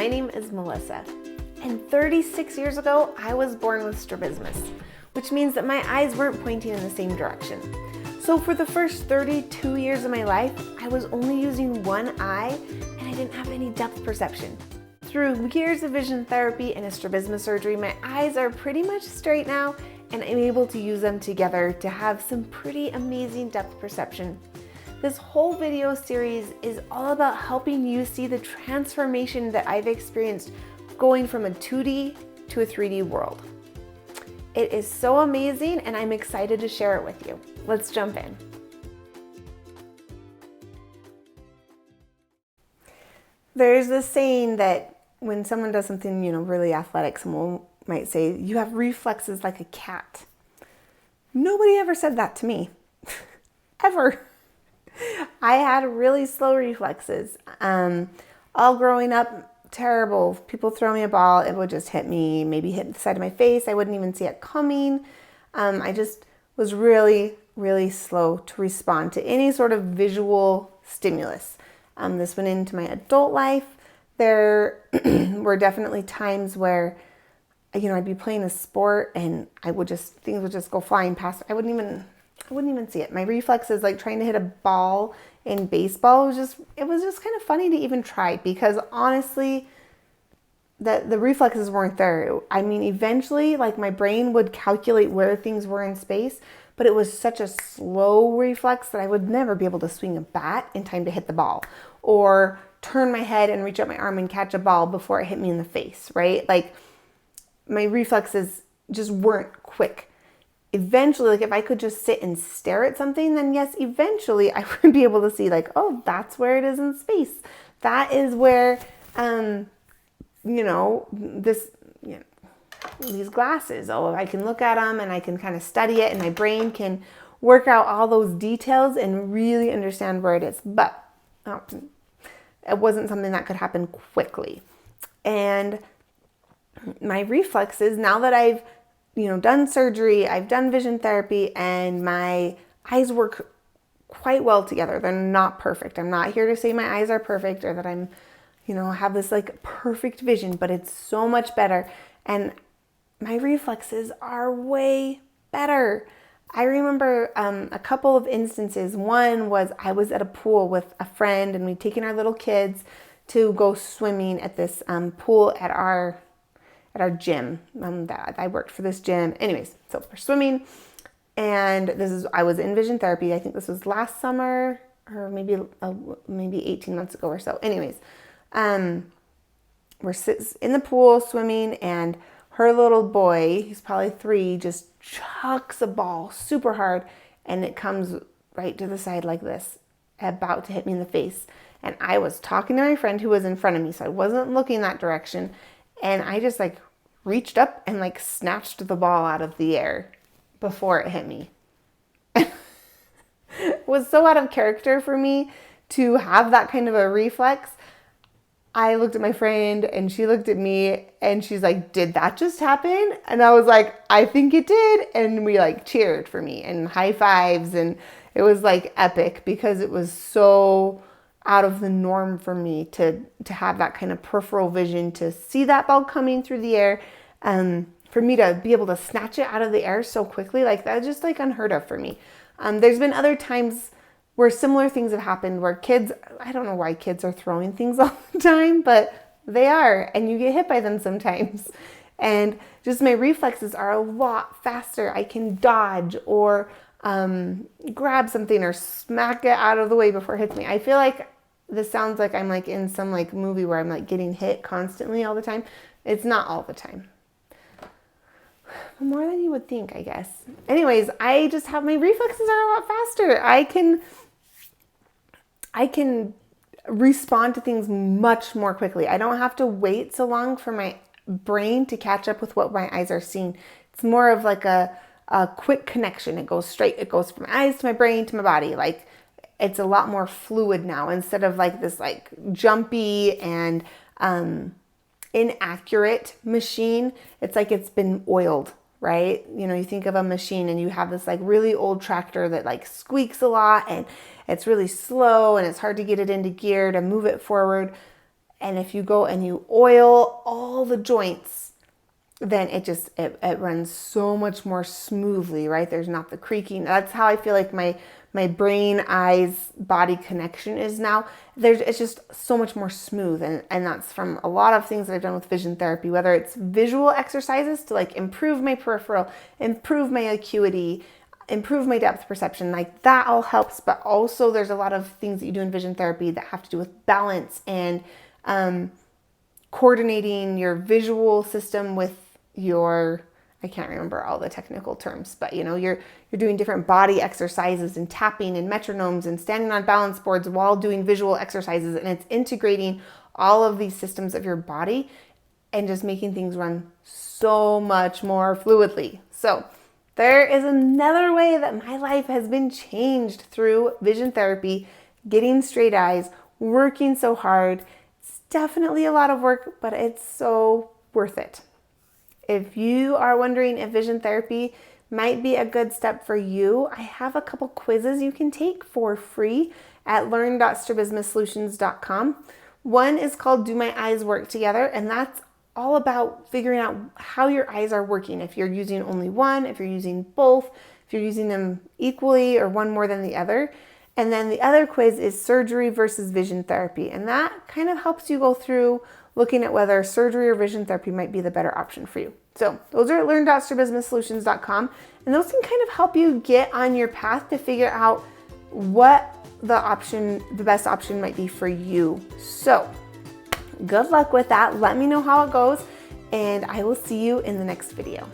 My name is Melissa, and 36 years ago, I was born with strabismus, which means that my eyes weren't pointing in the same direction. So for the first 32 years of my life, I was only using one eye, and I didn't have any depth perception. Through years of vision therapy and a strabismus surgery, my eyes are pretty much straight now, and I'm able to use them together to have some pretty amazing depth perception. This whole video series is all about helping you see the transformation that I've experienced going from a 2D to a 3D world. It is so amazing, and I'm excited to share it with you. Let's jump in. There's this saying that when someone does something, really athletic, someone might say, "You have reflexes like a cat." Nobody ever said that to me, ever. I had really slow reflexes. All growing up, terrible. People throw me a ball, it would just hit me, maybe hit the side of my face. I wouldn't even see it coming. I just was really, really slow to respond to any sort of visual stimulus. This went into my adult life. There were definitely times where, I'd be playing a sport and things would just go flying past. I wouldn't even see it. My reflexes, like trying to hit a ball in baseball, it was just kind of funny to even try, because honestly, the reflexes weren't there. Eventually, like, my brain would calculate where things were in space, but it was such a slow reflex that I would never be able to swing a bat in time to hit the ball, or turn my head and reach out my arm and catch a ball before it hit me in the face, right? Like, my reflexes just weren't quick. Eventually, like, if I could just sit and stare at something, then yes, eventually I would be able to see, like, oh, that's where it is in space. That is where, these glasses, I can look at them and I can kind of study it, and my brain can work out all those details and really understand where it is. But it wasn't something that could happen quickly. And my reflexes, now that I've done surgery, I've done vision therapy, and my eyes work quite well together. They're not perfect. I'm not here to say my eyes are perfect or that I'm, have this like perfect vision, but it's so much better. And my reflexes are way better. I remember a couple of instances. One was I was at a pool with a friend, and we'd taken our little kids to go swimming at this pool at our gym. That I worked for this gym. Anyways, so we're swimming, and I was in vision therapy. I think this was last summer, or maybe 18 months ago or so. Anyways, we're in the pool swimming, and her little boy, he's probably 3, just chucks a ball super hard, and it comes right to the side like this, about to hit me in the face. And I was talking to my friend who was in front of me, so I wasn't looking that direction. And I just reached up and snatched the ball out of the air before it hit me. It was so out of character for me to have that kind of a reflex. I looked at my friend, and she looked at me, and she's like, "Did that just happen?" And I was like, "I think it did." And we cheered for me and high fives, and it was epic, because it was so out of the norm for me to have that kind of peripheral vision, to see that ball coming through the air, for me to be able to snatch it out of the air so quickly, that was just unheard of for me. There's been other times where similar things have happened, where kids, I don't know why kids are throwing things all the time, but they are, and you get hit by them sometimes. And just my reflexes are a lot faster. I can dodge or grab something or smack it out of the way before it hits me. I feel like this sounds like I'm in some movie where I'm getting hit constantly all the time. It's not all the time. More than you would think, I guess. Anyways, I just have, my reflexes are a lot faster. I can respond to things much more quickly. I don't have to wait so long for my brain to catch up with what my eyes are seeing. It's more of a quick connection. It goes straight. It goes from my eyes to my brain to my body. It's a lot more fluid now, instead of this jumpy and inaccurate machine. It's it's been oiled, right? You think of a machine, and you have this really old tractor that squeaks a lot, and it's really slow, and it's hard to get it into gear to move it forward. And if you go and you oil all the joints, then it runs so much more smoothly, right? There's not the creaking. That's how I feel like my brain, eyes, body connection is now. It's just so much more smooth. And that's from a lot of things that I've done with vision therapy, whether it's visual exercises to like improve my peripheral, improve my acuity, improve my depth perception, like that all helps. But also there's a lot of things that you do in vision therapy that have to do with balance and coordinating your visual system with your, I can't remember all the technical terms, but you're doing different body exercises and tapping and metronomes and standing on balance boards while doing visual exercises. And it's integrating all of these systems of your body and just making things run so much more fluidly. So there is another way that my life has been changed through vision therapy, getting straight eyes, working so hard. It's definitely a lot of work, but it's so worth it. If you are wondering if vision therapy might be a good step for you, I have a couple quizzes you can take for free at learn.strabismussolutions.com. One is called Do My Eyes Work Together? And that's all about figuring out how your eyes are working. If you're using only one, if you're using both, if you're using them equally or one more than the other. And then the other quiz is surgery versus vision therapy. And that kind of helps you go through looking at whether surgery or vision therapy might be the better option for you. So those are at learn.strabismussolutions.com. And those can kind of help you get on your path to figure out what the best option might be for you. So good luck with that. Let me know how it goes, and I will see you in the next video.